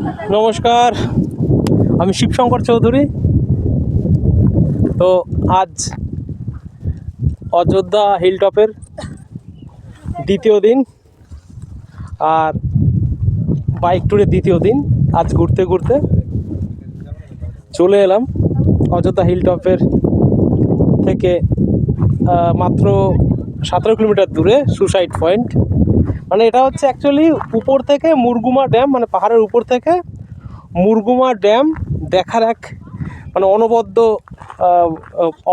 নমস্কার, আমি শিবশঙ্কর চৌধুরী। তো আজ অযোধ্যা হিলটপের দ্বিতীয় দিন আর বাইক ট্যুরের দ্বিতীয় দিন। আজ ঘুরতে ঘুরতে চলে এলাম অযোধ্যা হিলটপের থেকে মাত্র 17 কিলোমিটার দূরে সুসাইড পয়েন্ট। মানে এটা হচ্ছে অ্যাকচুয়ালি উপর থেকে মুরগুমা ড্যাম, মানে পাহাড়ের উপর থেকে মুরগুমা ড্যাম দেখার এক মানে অনবদ্য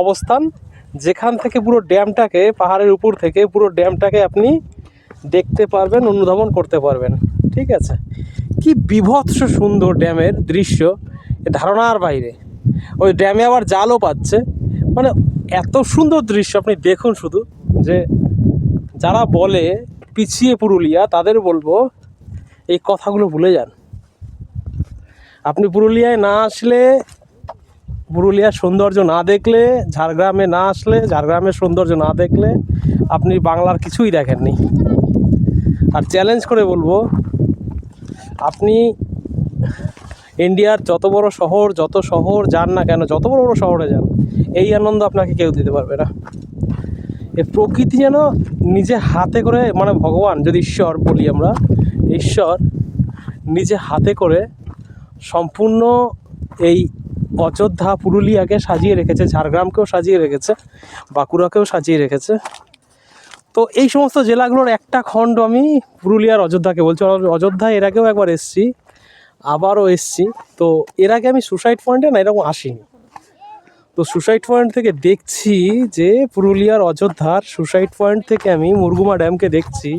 অবস্থান, যেখান থেকে পুরো ড্যামটাকে, পাহাড়ের উপর থেকে পুরো ড্যামটাকে আপনি দেখতে পারবেন, অনুধাবন করতে পারবেন। ঠিক আছে, কি বিভৎস সুন্দর ড্যামের দৃশ্য, ধারণার বাইরে। ওই ড্যামে আবার জালও পাচ্ছে, মানে এত সুন্দর দৃশ্য আপনি দেখুন। শুধু যে যারা বলে পিছিয়ে পুরুলিয়া, তাদের বলবো এই কথাগুলো ভুলে যান। আপনি পুরুলিয়ায় না আসলে, পুরুলিয়ার সৌন্দর্য না দেখলে, ঝাড়গ্রামে না আসলে, ঝাড়গ্রামের সৌন্দর্য না দেখলে আপনি বাংলার কিছুই দেখেননি। আর চ্যালেঞ্জ করে বলবো, আপনি ইন্ডিয়ার যত বড় শহর, যত শহর যান না কেন, যত বড় বড় শহরে যান, এই আনন্দ আপনাকে কেউ দিতে পারবে না। এই প্রকৃতি যেন নিজে হাতে করে, মানে ভগবান, যদি ঈশ্বর বলি আমরা, ঈশ্বর নিজে হাতে করে সম্পূর্ণ এই অযোধ্যা পুরুলিয়াকে সাজিয়ে রেখেছে, ঝাড়গ্রামকেও সাজিয়ে রেখেছে, বাঁকুড়াকেও সাজিয়ে রেখেছে। তো এই সমস্ত জেলাগুলোর একটা খণ্ড আমি পুরুলিয়ার অযোধ্যাকে বলছি। অযোধ্যায় এর আগেও একবার এসেছি, আবারও এসেছি। তো এর আগে আমি সুসাইড পয়েন্টে না এরকম আসিনি। তো সুসাইড পয়েন্ট থেকে দেখছি যে পুরুলিয়ার অযোধ্যার সুসাইড পয়েন্ট থেকে আমি মুরগুমা ড্যামকে দেখছি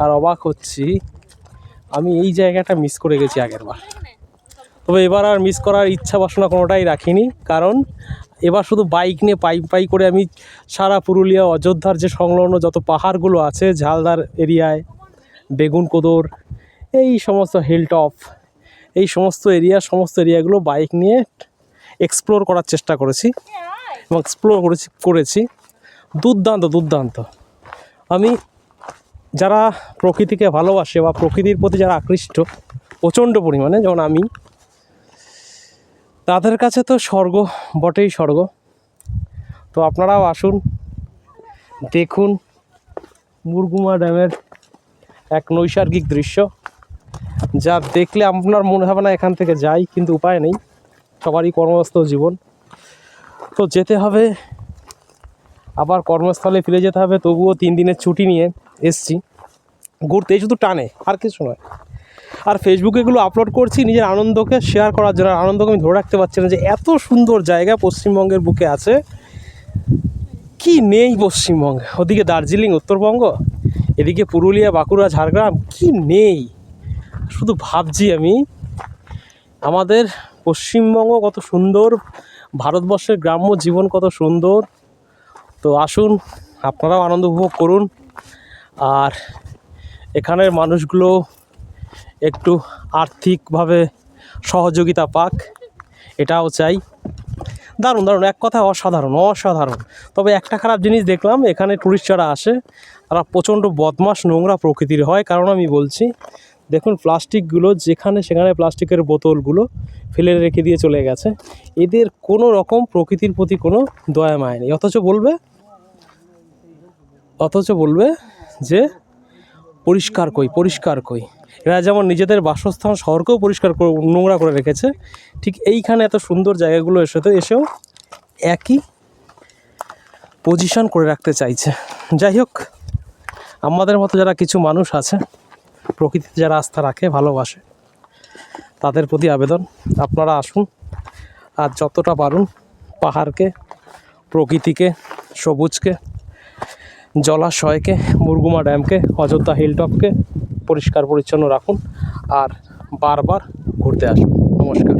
আর অবাক হচ্ছি, আমি এই জায়গাটা মিস করে গেছি আগেরবার। তবে এবার আর মিস করার ইচ্ছা বাসনা কোনোটাই রাখিনি, কারণ এবার শুধু বাইক নিয়ে পাই করে আমি সারা পুরুলিয়া অযোধ্যার যে সংলগ্ন যত পাহাড়গুলো আছে, ঝালদার এরিয়ায়, বেগুনকোদর, এই সমস্ত হিলটপ, এই সমস্ত এরিয়াগুলো বাইক নিয়ে এক্সপ্লোর করার চেষ্টা করেছি এবং এক্সপ্লোর করেছি দুর্দান্ত। আমি যারা প্রকৃতিকে ভালোবাসে বা প্রকৃতির প্রতি যারা আকৃষ্ট প্রচণ্ড পরিমাণে, যেমন আমি, তাদের কাছে তো স্বর্গ বটেই স্বর্গ। তো আপনারাও আসুন, দেখুন মুরগুমা ড্যামের এক নৈসর্গিক দৃশ্য, যা দেখলে আপনার মনে হবে না এখান থেকে যাই, কিন্তু উপায় নেই, সবারই কর্মব্যস্ত জীবন। তো যেতে হবে, আবার কর্মস্থলে ফিরে যেতে হবে। তবুও 3 দিনের ছুটি নিয়ে এসছি ঘুরতে, শুধু টানে, আর কিছু নয়। আর ফেসবুকে এগুলো আপলোড করছি নিজের আনন্দকে শেয়ার করার জন্য। আনন্দকে আমি ধরে রাখতে পারছি না যে এত সুন্দর জায়গা পশ্চিমবঙ্গের বুকে আছে, কি নেই পশ্চিমবঙ্গে। ওদিকে দার্জিলিং, উত্তরবঙ্গ, এদিকে পুরুলিয়া, বাঁকুড়া, ঝাড়গ্রাম, কি নেই। শুধু ভাবছি আমি, আমাদের পশ্চিমবঙ্গ কত সুন্দর, ভারতবর্ষের গ্রাম্য জীবন কত সুন্দর। তো আসুন, আপনারাও আনন্দ উপভোগ করুন, আর এখানের মানুষগুলো একটু আর্থিকভাবে সহযোগিতা পাক, এটাও চাই। দারুণ, এক কথায় অসাধারণ। তবে একটা খারাপ জিনিস দেখলাম, এখানে টুরিস্ট যারা আসে তারা প্রচণ্ড বদমাশ, নোংরা প্রকৃতির হয়। কারণ আমি বলছি, দেখুন প্লাস্টিকগুলো যেখানে সেখানে, প্লাস্টিকের বোতলগুলো ফেলে রেখে দিয়ে চলে গেছে। এদের কোনো রকম প্রকৃতির প্রতি কোনো দয়া মায়া নেই, অথচ বলবে যে পরিষ্কার কই। এরা যেমন নিজেদের বাসস্থান শহরকেও নোংরা করে রেখেছে, ঠিক এইখানে এত সুন্দর জায়গাগুলো এসেও একই পজিশন করে রাখতে চাইছে। যাই হোক, আমাদের মতো যারা কিছু মানুষ আছে, প্রকৃতিতে যারা আস্থা রাখে, ভালোবাসে, তাদের প্রতি আবেদন, আপনারা আসুন আর যতটা পারুন পাহাড়কে, প্রকৃতিকে, সবুজকে, জলাশয়কে, মুরগুমা ড্যামকে, অযোধ্যা হিলটপকে পরিষ্কার পরিচ্ছন্ন রাখুন আর বারবার ঘুরতে আসুন। নমস্কার।